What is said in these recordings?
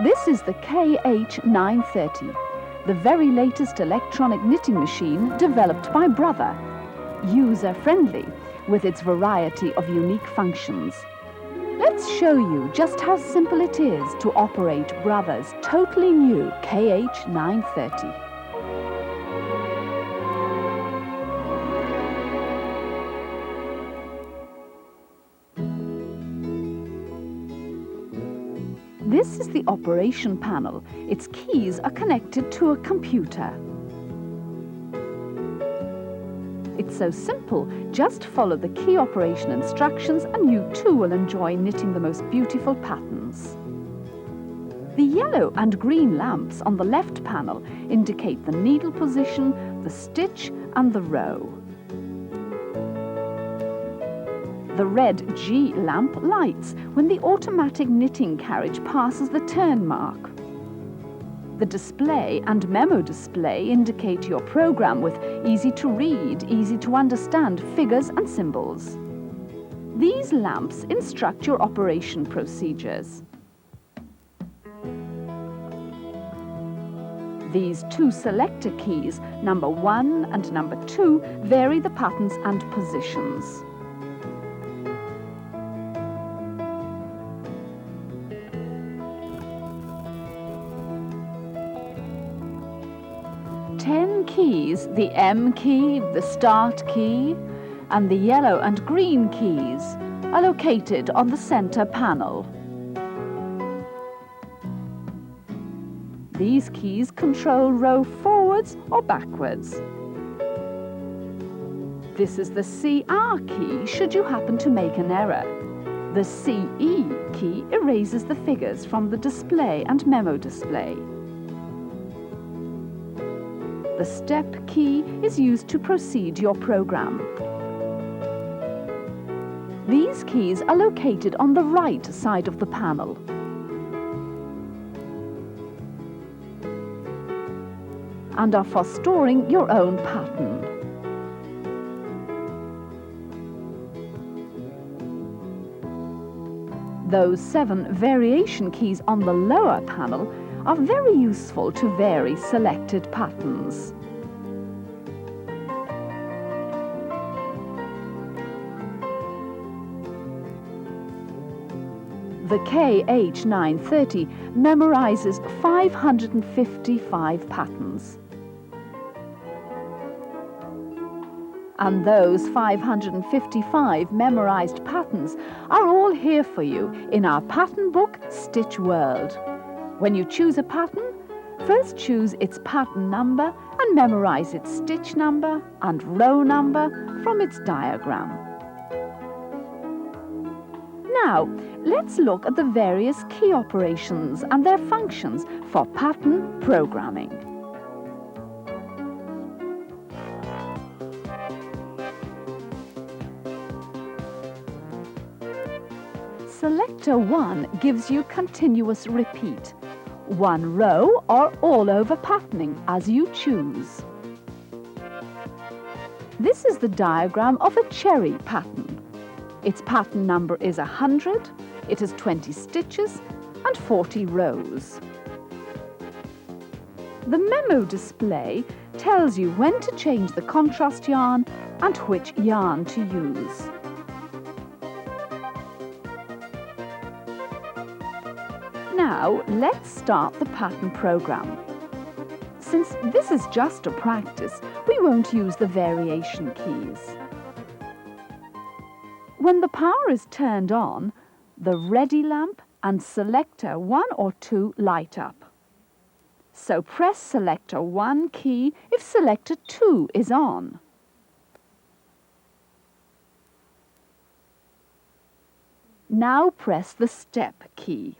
This is the KH-930, the very latest electronic knitting machine developed by Brother. User-friendly, with its variety of unique functions. Let's show you just how simple it is to operate Brother's totally new KH-930. This is the operation panel. Its keys are connected to a computer. It's so simple, just follow the key operation instructions and you too will enjoy knitting the most beautiful patterns. The yellow and green lamps on the left panel indicate the needle position, the stitch and the row. The red G lamp lights when the automatic knitting carriage passes the turn mark. The display and memo display indicate your program with easy to read, easy to understand figures and symbols. These lamps instruct your operation procedures. These two selector keys, number 1 and number 2, vary the patterns and positions. Ten keys, the M key, the Start key, and the yellow and green keys are located on the center panel. These keys control row forwards or backwards. This is the CR key should you happen to make an error. The CE key erases the figures from the display and memo display. The step key is used to proceed your program. These keys are located on the right side of the panel. And are for storing your own pattern. Those 7 variation keys on the lower panel are very useful to vary selected patterns. The KH-930 memorizes 555 patterns. And those 555 memorized patterns are all here for you in our pattern book, Stitch World. When you choose a pattern, first choose its pattern number and memorize its stitch number and row number from its diagram. Now, let's look at the various key operations and their functions for pattern programming. Selector 1 gives you continuous repeat. One row or all over patterning as you choose. This is the diagram of a cherry pattern. Its pattern number is 100, it has 20 stitches and 40 rows. The memo display tells you when to change the contrast yarn and which yarn to use. Now, let's start the pattern program. Since this is just a practice, we won't use the variation keys. When the power is turned on, the ready lamp and selector 1 or 2 light up. So press selector 1 key if selector 2 is on. Now press the step key.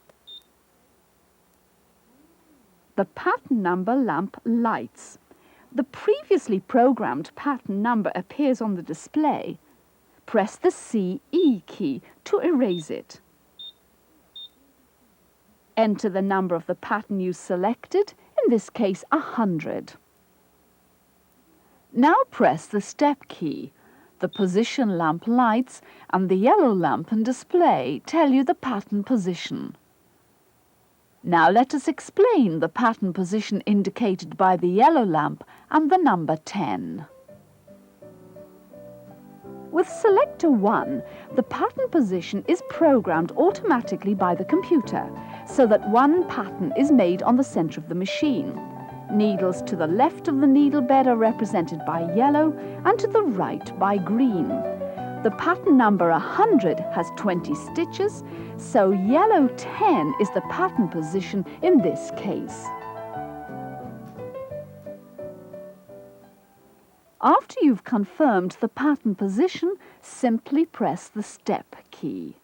The pattern number lamp lights. The previously programmed pattern number appears on the display. Press the CE key to erase it. Enter the number of the pattern you selected, in this case 100. Now press the step key. The position lamp lights and the yellow lamp and display tell you the pattern position. Now let us explain the pattern position indicated by the yellow lamp and the number 10. With Selector 1, the pattern position is programmed automatically by the computer, so that one pattern is made on the center of the machine. Needles to the left of the needle bed are represented by yellow and to the right by green. The pattern number 100 has 20 stitches, so yellow 10 is the pattern position in this case. After you've confirmed the pattern position, simply press the step key.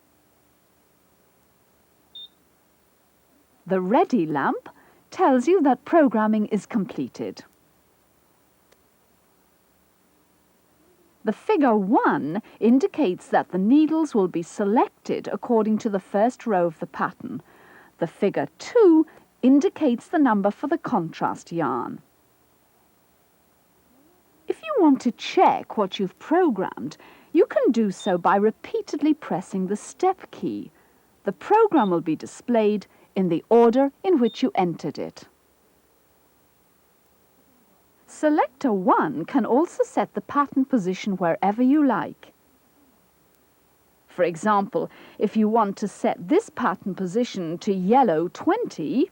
The ready lamp tells you that programming is completed. The figure 1 indicates that the needles will be selected according to the first row of the pattern. The figure 2 indicates the number for the contrast yarn. If you want to check what you've programmed, you can do so by repeatedly pressing the step key. The program will be displayed in the order in which you entered it. Selector 1 can also set the pattern position wherever you like. For example, if you want to set this pattern position to yellow 20,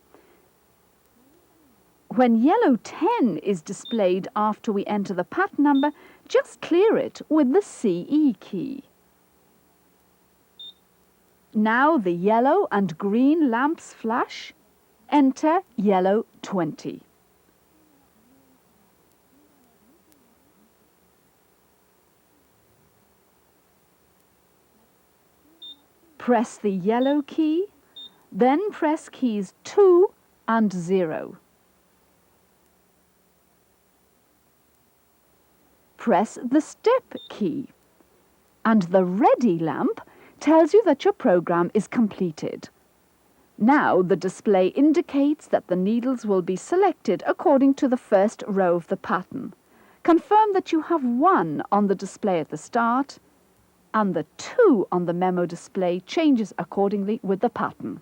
when yellow 10 is displayed after we enter the pattern number, just clear it with the CE key. Now the yellow and green lamps flash. Enter yellow 20. Press the yellow key, then press keys 2 and 0. Press the step key, and the ready lamp tells you that your program is completed. Now the display indicates that the needles will be selected according to the first row of the pattern. Confirm that you have 1 on the display at the start, and the 2 on the memo display changes accordingly with the pattern.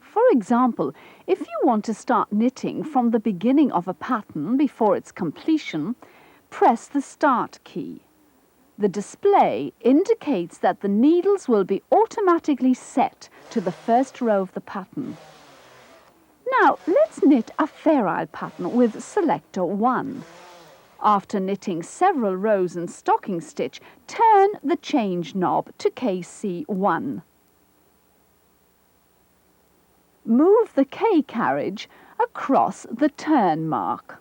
For example, if you want to start knitting from the beginning of a pattern before its completion, press the Start key. The display indicates that the needles will be automatically set to the first row of the pattern. Now, let's knit a ferrule pattern with Selector 1. After knitting several rows in stocking stitch, turn the change knob to KC1. Move the K carriage across the turn mark.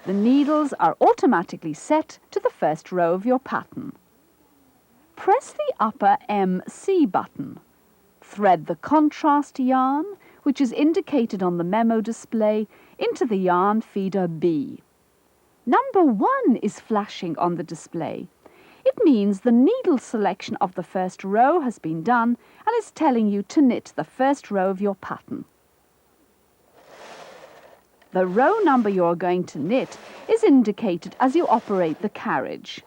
The needles are automatically set to the first row of your pattern. Press the upper MC button. Thread the contrast yarn, which is indicated on the memo display, into the yarn feeder B. Number 1 is flashing on the display. It means the needle selection of the first row has been done and is telling you to knit the first row of your pattern. The row number you are going to knit is indicated as you operate the carriage.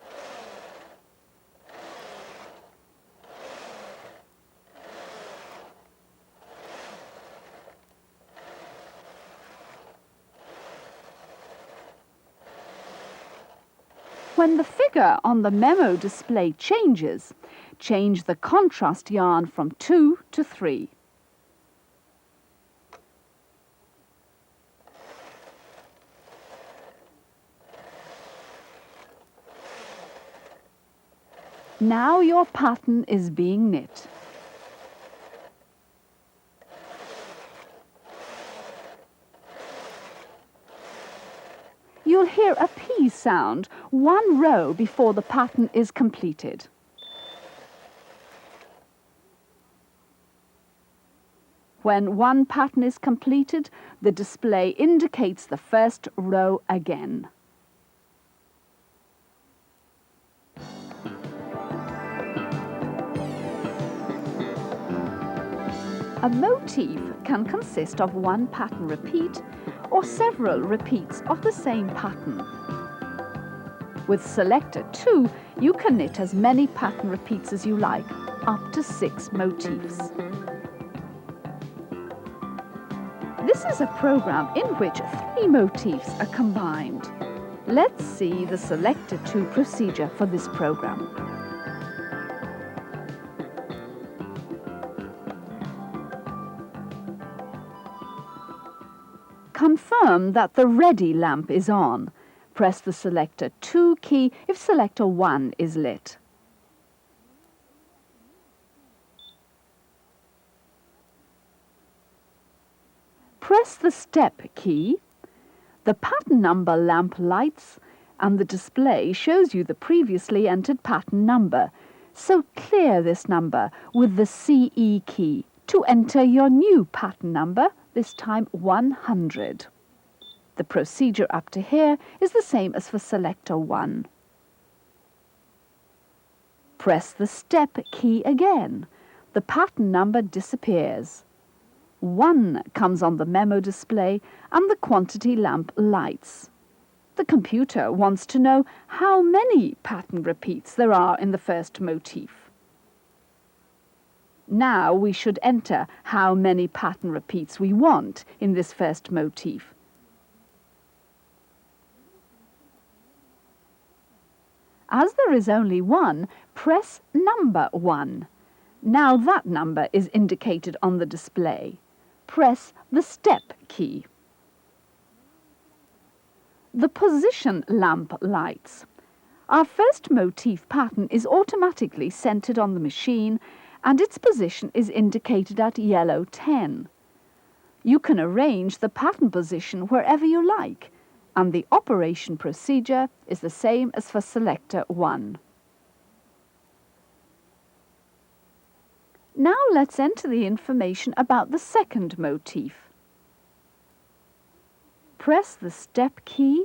When the figure on the memo display changes, change the contrast yarn from 2 to 3. Now your pattern is being knit. You'll hear a P sound 1 row before the pattern is completed. When one pattern is completed, the display indicates the first row again. A motif can consist of one pattern repeat or several repeats of the same pattern. With Selector 2, you can knit as many pattern repeats as you like, up to 6 motifs. This is a program in which 3 motifs are combined. Let's see the Selector 2 procedure for this program. Confirm that the ready lamp is on. Press the Selector 2 key if Selector 1 is lit. Press the Step key. The pattern number lamp lights and the display shows you the previously entered pattern number, so clear this number with the CE key to enter your new pattern number, this time 100. The procedure up to here is the same as for Selector 1. Press the Step key again. The pattern number disappears. 1 comes on the Memo display and the quantity lamp lights. The computer wants to know how many pattern repeats there are in the first motif. Now we should enter how many pattern repeats we want in this first motif. As there is only 1, press number 1. Now that number is indicated on the display. Press the Step key. The position lamp lights. Our first motif pattern is automatically centered on the machine and its position is indicated at yellow 10. You can arrange the pattern position wherever you like, and the operation procedure is the same as for Selector 1. Now let's enter the information about the second motif. Press the Step key.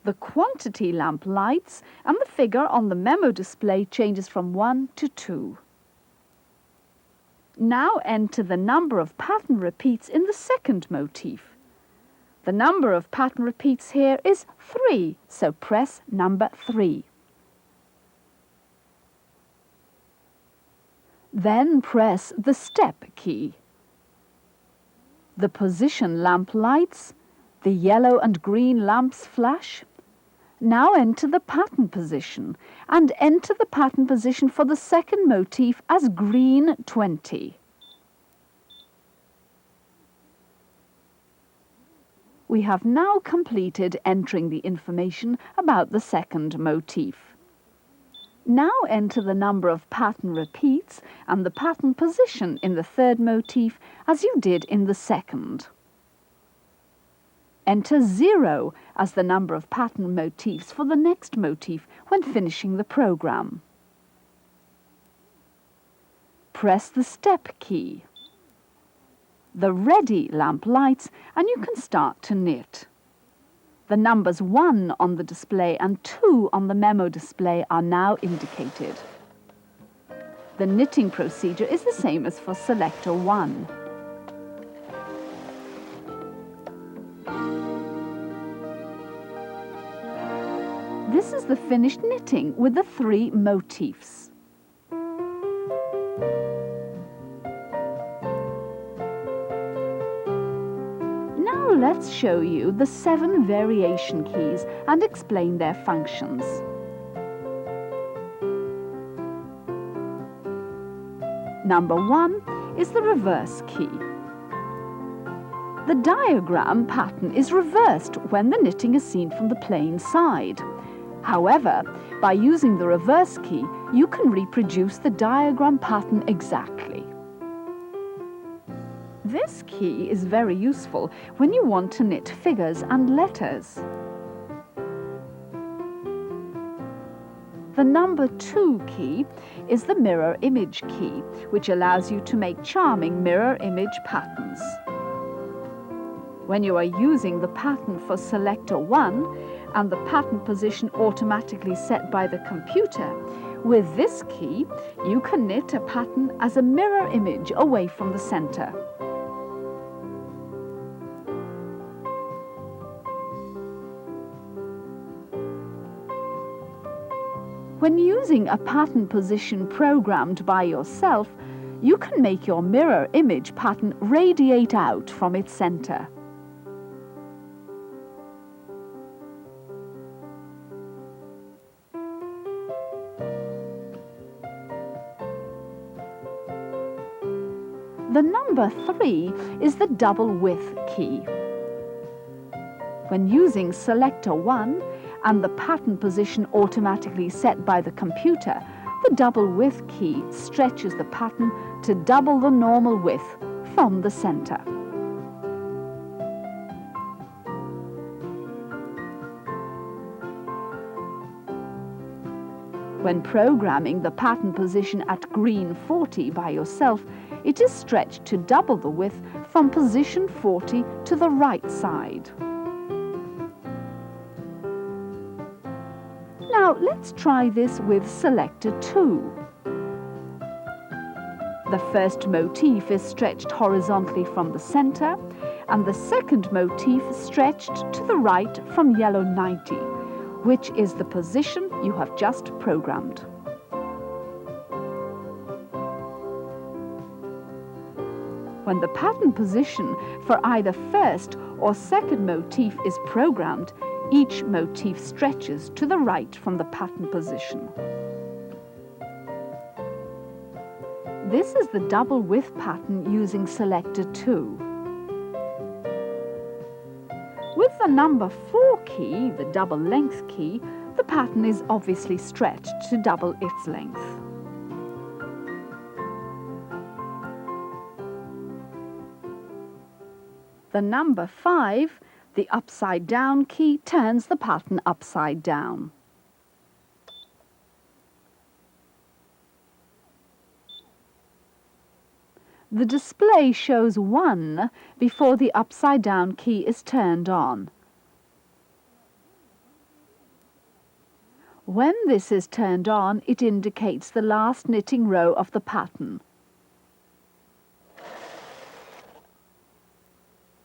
The quantity lamp lights and the figure on the Memo display changes from 1 to 2. Now enter the number of pattern repeats in the second motif. The number of pattern repeats here is 3, so press number 3. Then press the Step key. The position lamp lights, the yellow and green lamps flash. Now enter the pattern position and enter the pattern position for the second motif as green 20. We have now completed entering the information about the second motif. Now enter the number of pattern repeats and the pattern position in the third motif as you did in the second. Enter 0 as the number of pattern motifs for the next motif when finishing the program. Press the Step key. The ready lamp lights and you can start to knit. The numbers 1 on the display and 2 on the Memo display are now indicated. The knitting procedure is the same as for Selector 1. This is the finished knitting with the 3 motifs. Now let's show you the 7 variation keys and explain their functions. Number 1 is the reverse key. The diagram pattern is reversed when the knitting is seen from the plain side. However, by using the reverse key, you can reproduce the diagram pattern exactly. This key is very useful when you want to knit figures and letters. The number 2 key is the mirror image key, which allows you to make charming mirror image patterns. When you are using the pattern for Selector 1 and the pattern position automatically set by the computer, with this key you can knit a pattern as a mirror image away from the center. When using a pattern position programmed by yourself, you can make your mirror image pattern radiate out from its center. The number 3 is the double width key. When using Selector 1 and the pattern position automatically set by the computer, the double width key stretches the pattern to double the normal width from the center. When programming the pattern position at green 40 by yourself, it is stretched to double the width from position 40 to the right side. Now let's try this with Selector 2. The first motif is stretched horizontally from the center, and the second motif stretched to the right from yellow 90, which is the position you have just programmed. When the pattern position for either first or second motif is programmed, each motif stretches to the right from the pattern position. This is the double width pattern using Selector 2. With the number 4 key, the double length key, the pattern is obviously stretched to double its length. The number 5, the upside down key, turns the pattern upside down. The display shows 1 before the upside down key is turned on. When this is turned on, it indicates the last knitting row of the pattern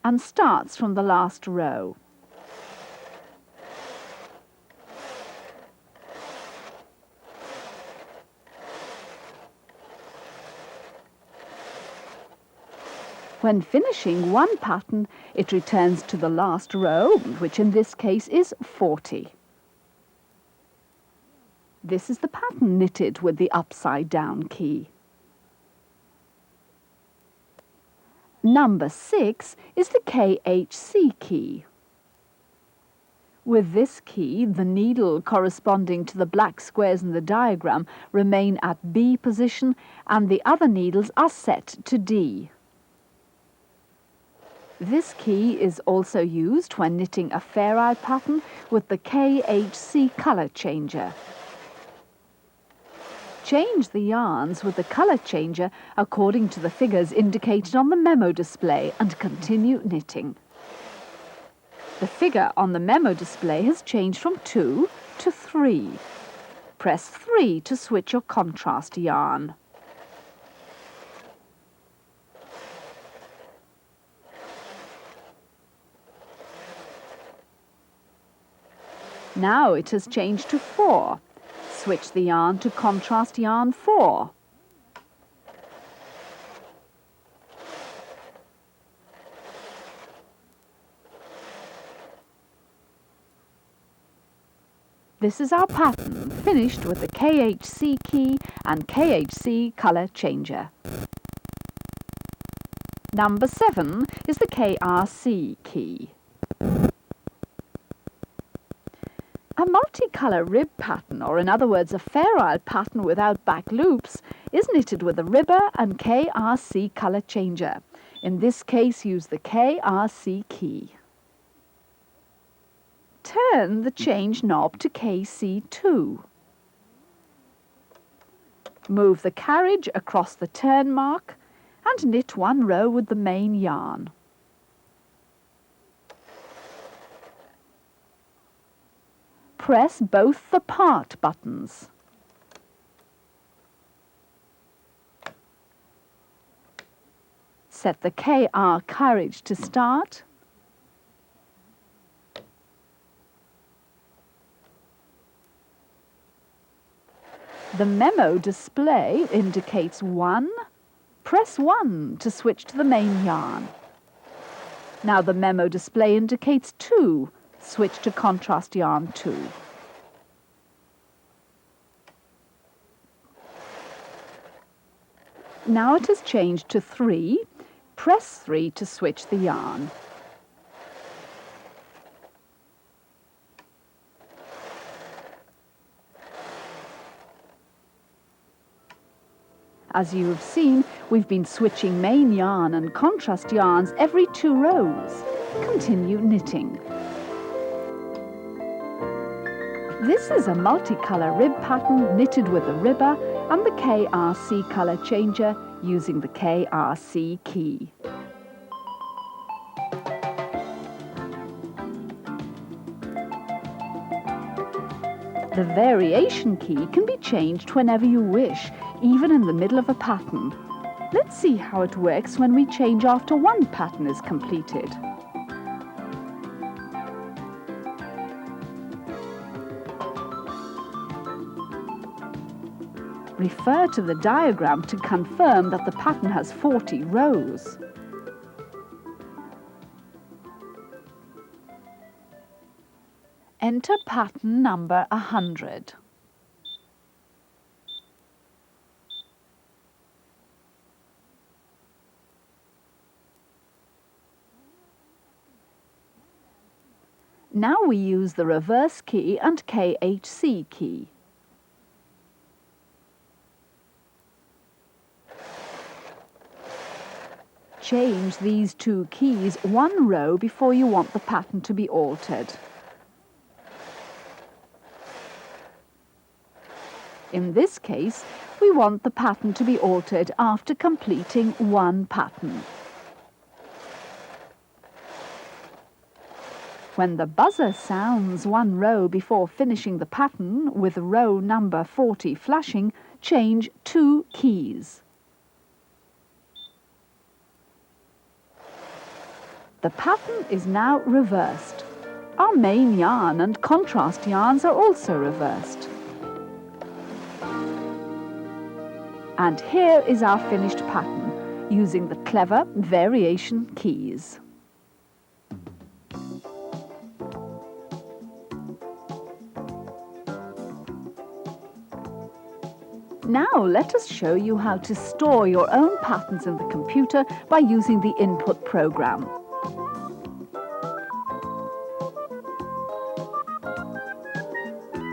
and starts from the last row. When finishing one pattern, it returns to the last row, which in this case is 40. This is the pattern knitted with the upside down key. Number 6 is the KH key. With this key, the needle corresponding to the black squares in the diagram remain at B position and the other needles are set to D. This key is also used when knitting a fair eye pattern with the KH color changer. Change the yarns with the color changer according to the figures indicated on the Memo display and continue knitting. The figure on the Memo display has changed from 2 to 3. Press 3 to switch your contrast yarn. Now it has changed to 4. Switch the yarn to contrast yarn 4. This is our pattern, finished with the KH key and KH color changer. Number 7 is the KRC key. A multicolour rib pattern, or in other words a fair isle pattern without back loops, is knitted with a ribber and KRC colour changer. In this case, use the KRC key. Turn the change knob to KC2. Move the carriage across the turn mark and knit one row with the main yarn. Press both the part buttons. Set the KR carriage to start. The Memo display indicates 1. Press 1 to switch to the main yarn. Now the Memo display indicates 2. Switch to contrast yarn 2. Now it has changed to 3. Press 3 to switch the yarn. As you have seen, we've been switching main yarn and contrast yarns every 2 rows. Continue knitting. This is a multicolour rib pattern knitted with a ribber and the KRC colour changer using the KRC key. The variation key can be changed whenever you wish, even in the middle of a pattern. Let's see how it works when we change after one pattern is completed. Refer to the diagram to confirm that the pattern has 40 rows. Enter pattern number 100. Now we use the reverse key and KHC key. Change these 2 keys 1 row before you want the pattern to be altered. In this case, we want the pattern to be altered after completing 1 pattern. When the buzzer sounds 1 row before finishing the pattern with row number 40 flashing, change 2 keys. The pattern is now reversed. Our main yarn and contrast yarns are also reversed. And here is our finished pattern, using the clever variation keys. Now let us show you how to store your own patterns in the computer by using the input program.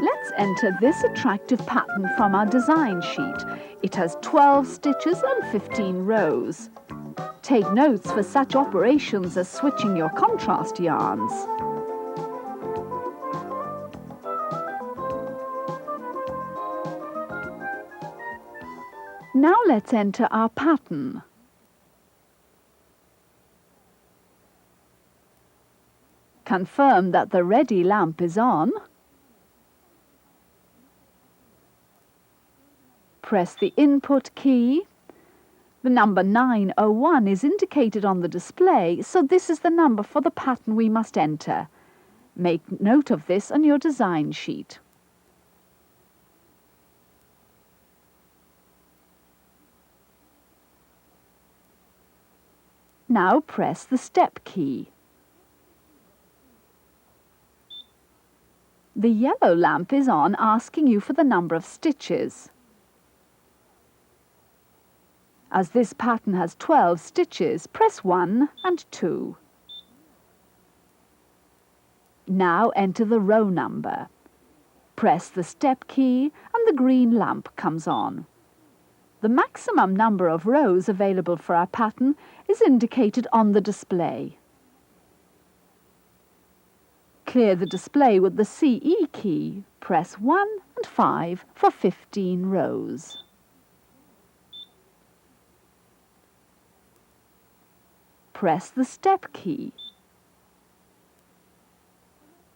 Let's enter this attractive pattern from our design sheet. It has 12 stitches and 15 rows. Take notes for such operations as switching your contrast yarns. Now let's enter our pattern. Confirm that the ready lamp is on. Press the input key. The number 901 is indicated on the display, so this is the number for the pattern we must enter. Make note of this on your design sheet. Now press the step key. The yellow lamp is on, asking you for the number of stitches. As this pattern has 12 stitches, press 1 and 2. Now enter the row number. Press the step key and the green lamp comes on. The maximum number of rows available for our pattern is indicated on the display. Clear the display with the CE key. Press 1 and 5 for 15 rows. Press the step key.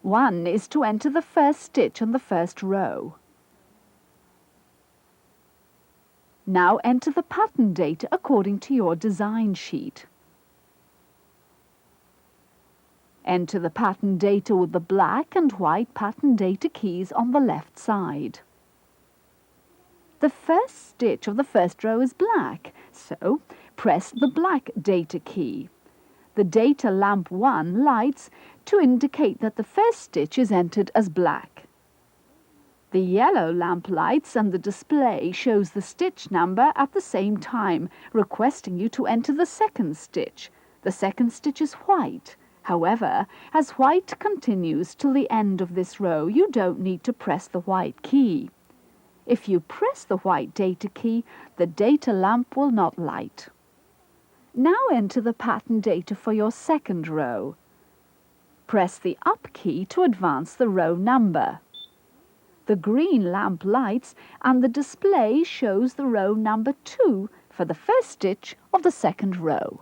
1 is to enter the first stitch on the first row. Now enter the pattern date according to your design sheet. Enter the pattern data with the black and white pattern data keys on the left side. The first stitch of the first row is black, so press the black data key. The data lamp 1 lights to indicate that the first stitch is entered as black. The yellow lamp lights and the display shows the stitch number at the same time, requesting you to enter the second stitch. The second stitch is white. However, as white continues till the end of this row, you don't need to press the white key. If you press the white data key, the data lamp will not light. Now enter the pattern data for your second row. Press the up key to advance the row number. The green lamp lights and the display shows the row number 2 for the first stitch of the second row.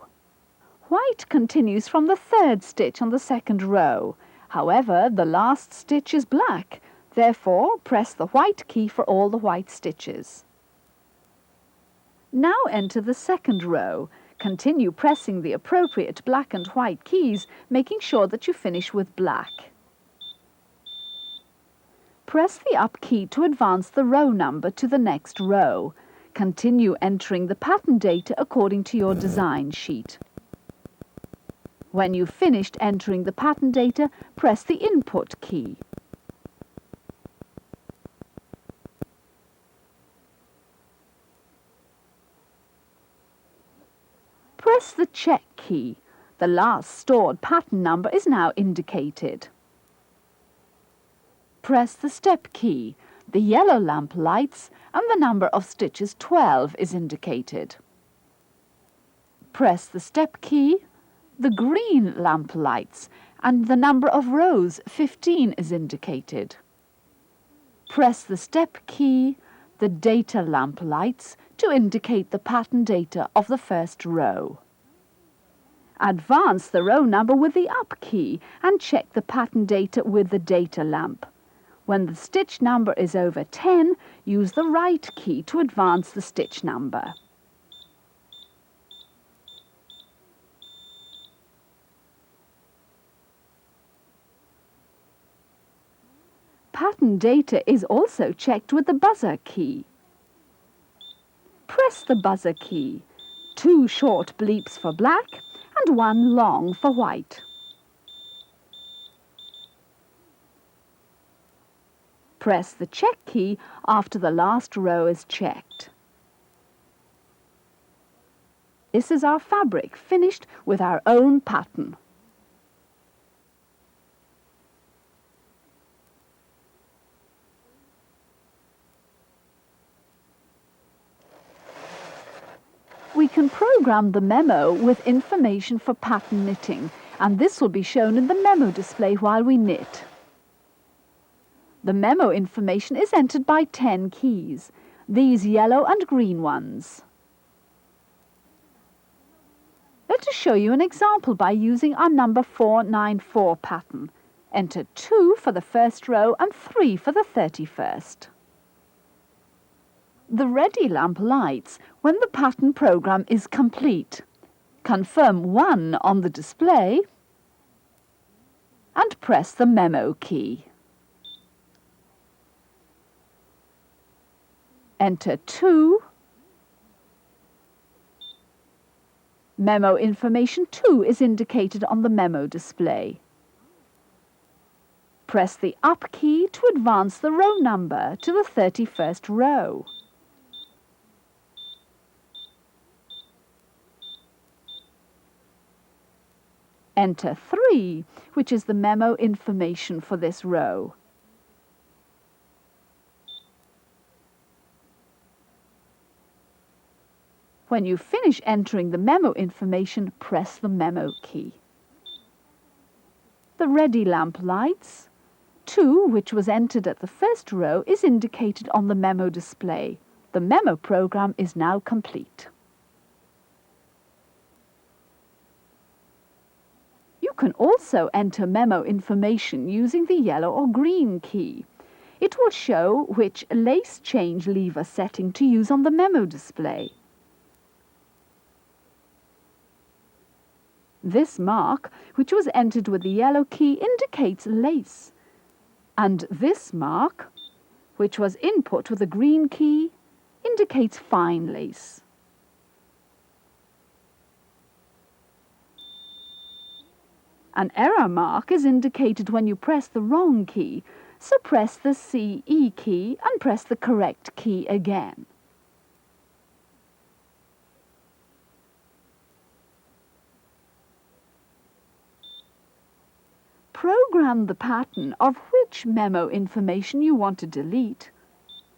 White continues from the third stitch on the second row. However, the last stitch is black. Therefore, press the white key for all the white stitches. Now enter the second row. Continue pressing the appropriate black and white keys, making sure that you finish with black. Press the up key to advance the row number to the next row. Continue entering the pattern data according to your design sheet. When you've finished entering the pattern data, press the input key. Press the check key. The last stored pattern number is now indicated. Press the step key. The yellow lamp lights and the number of stitches 12 is indicated. Press the step key. The green lamp lights and the number of rows 15 is indicated. Press the step key. The data lamp lights to indicate the pattern data of the first row. Advance the row number with the up key and check the pattern data with the data lamp. When the stitch number is over 10, use the right key to advance the stitch number. Pattern data is also checked with the buzzer key. Press the buzzer key. 2 short bleeps for black and 1 long for white. Press the check key after the last row is checked. This is our fabric finished with our own pattern. We can program the Memo with information for pattern knitting, and this will be shown in the Memo display while we knit. The Memo information is entered by 10 keys, these yellow and green ones. Let us show you an example by using our number 494 pattern. Enter 2 for the first row and 3 for the 31st. The ready lamp lights when the pattern program is complete. Confirm 1 on the display and press the Memo key. Enter 2. Memo information 2 is indicated on the Memo display. Press the up key to advance the row number to the 31st row. Enter 3, which is the Memo information for this row. When you finish entering the Memo information, press the Memo key. The ready lamp lights, 2, which was entered at the first row, is indicated on the Memo display. The Memo program is now complete. You can also enter Memo information using the yellow or green key. It will show which lace change lever setting to use on the Memo display. This mark, which was entered with the yellow key, indicates lace, and this mark, which was input with the green key, indicates fine lace. An error mark is indicated when you press the wrong key, so press the CE key and press the correct key again. Program the pattern of which memo information you want to delete.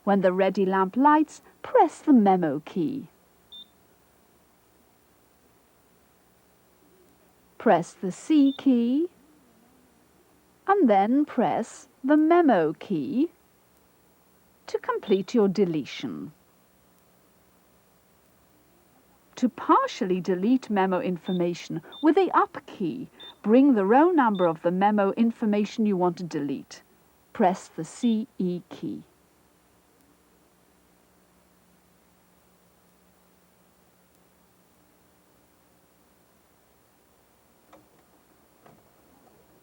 When the ready lamp lights, press the Memo key. Press the C key and then press the Memo key to complete your deletion. To partially delete memo information with the up key, bring the row number of the memo information you want to delete. Press the CE key.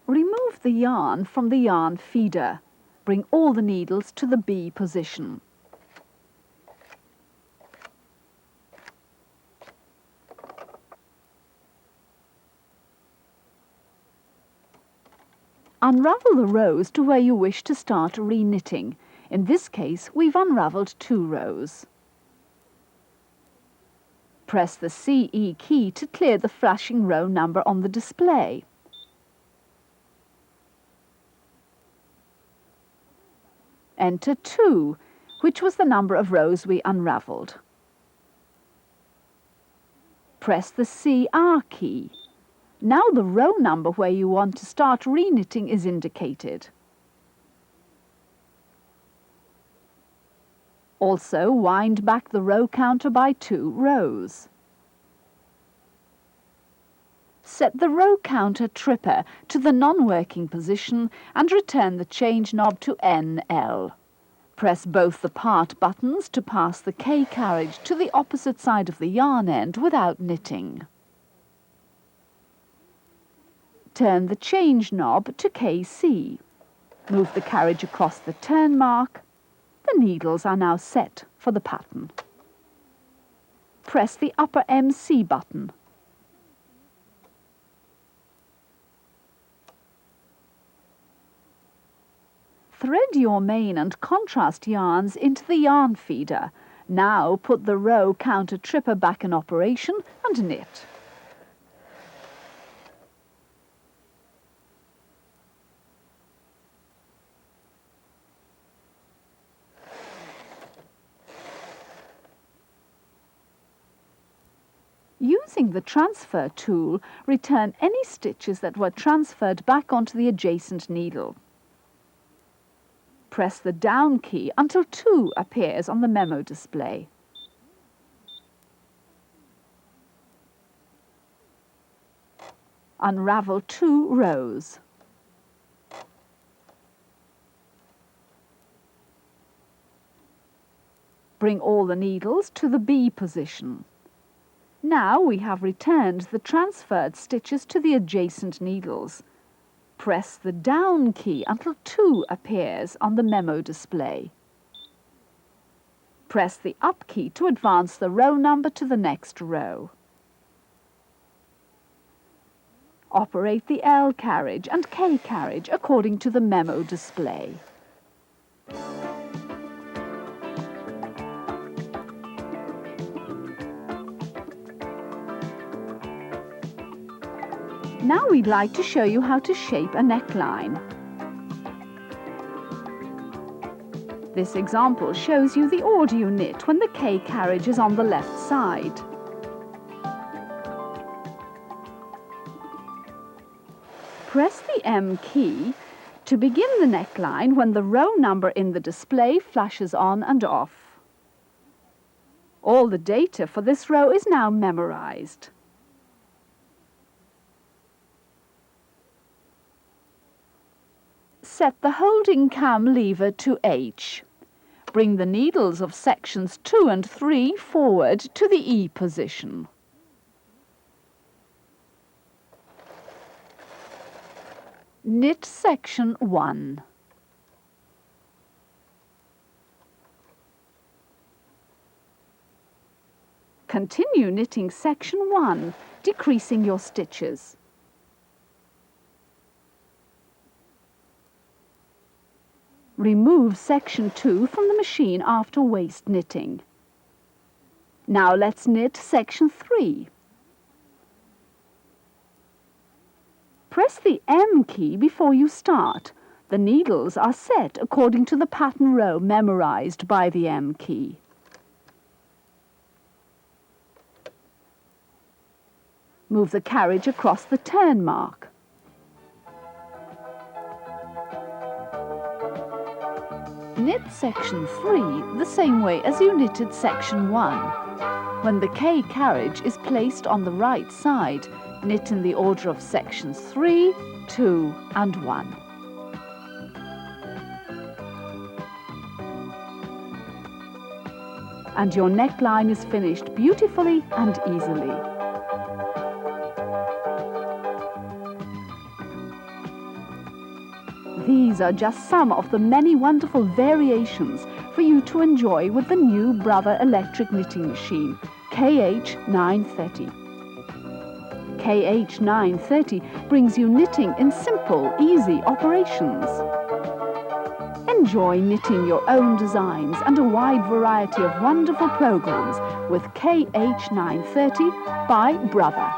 Remove the yarn from the yarn feeder. Bring all the needles to the B position. Unravel the rows to where you wish to start re-knitting. In this case, we've unravelled 2 rows. Press the CE key to clear the flashing row number on the display. Enter 2, which was the number of rows we unravelled. Press the CR key. Now the row number where you want to start re-knitting is indicated. Also, wind back the row counter by 2 rows. Set the row counter tripper to the non-working position and return the change knob to NL. Press both the part buttons to pass the K carriage to the opposite side of the yarn end without knitting. Turn the change knob to KC. Move the carriage across the turn mark. The needles are now set for the pattern. Press the upper MC button. Thread your main and contrast yarns into the yarn feeder. Now put the row counter tripper back in operation and knit. Using the transfer tool, return any stitches that were transferred back onto the adjacent needle. Press the down key until 2 appears on the memo display. Unravel 2 rows. Bring all the needles to the B position. Now we have returned the transferred stitches to the adjacent needles. Press the down key until 2 appears on the memo display. Press the up key to advance the row number to the next row. Operate the L carriage and K carriage according to the memo display. Now we'd like to show you how to shape a neckline. This example shows you the order you knit when the K carriage is on the left side. Press the M key to begin the neckline when the row number in the display flashes on and off. All the data for this row is now memorized. Set the holding cam lever to H. Bring the needles of sections 2 and 3 forward to the E position. Knit section 1. Continue knitting section 1, decreasing your stitches. Remove section 2 from the machine after waist knitting. Now let's knit section 3. Press the M key before you start. The needles are set according to the pattern row memorized by the M key. Move the carriage across the turn mark. Knit section 3 the same way as you knitted section 1. When the K carriage is placed on the right side, knit in the order of sections 3, 2 and 1. And your neckline is finished beautifully and easily. These are just some of the many wonderful variations for you to enjoy with the new Brother electric knitting machine, KH-930. KH-930 brings you knitting in simple, easy operations. Enjoy knitting your own designs and a wide variety of wonderful programs with KH-930 by Brother.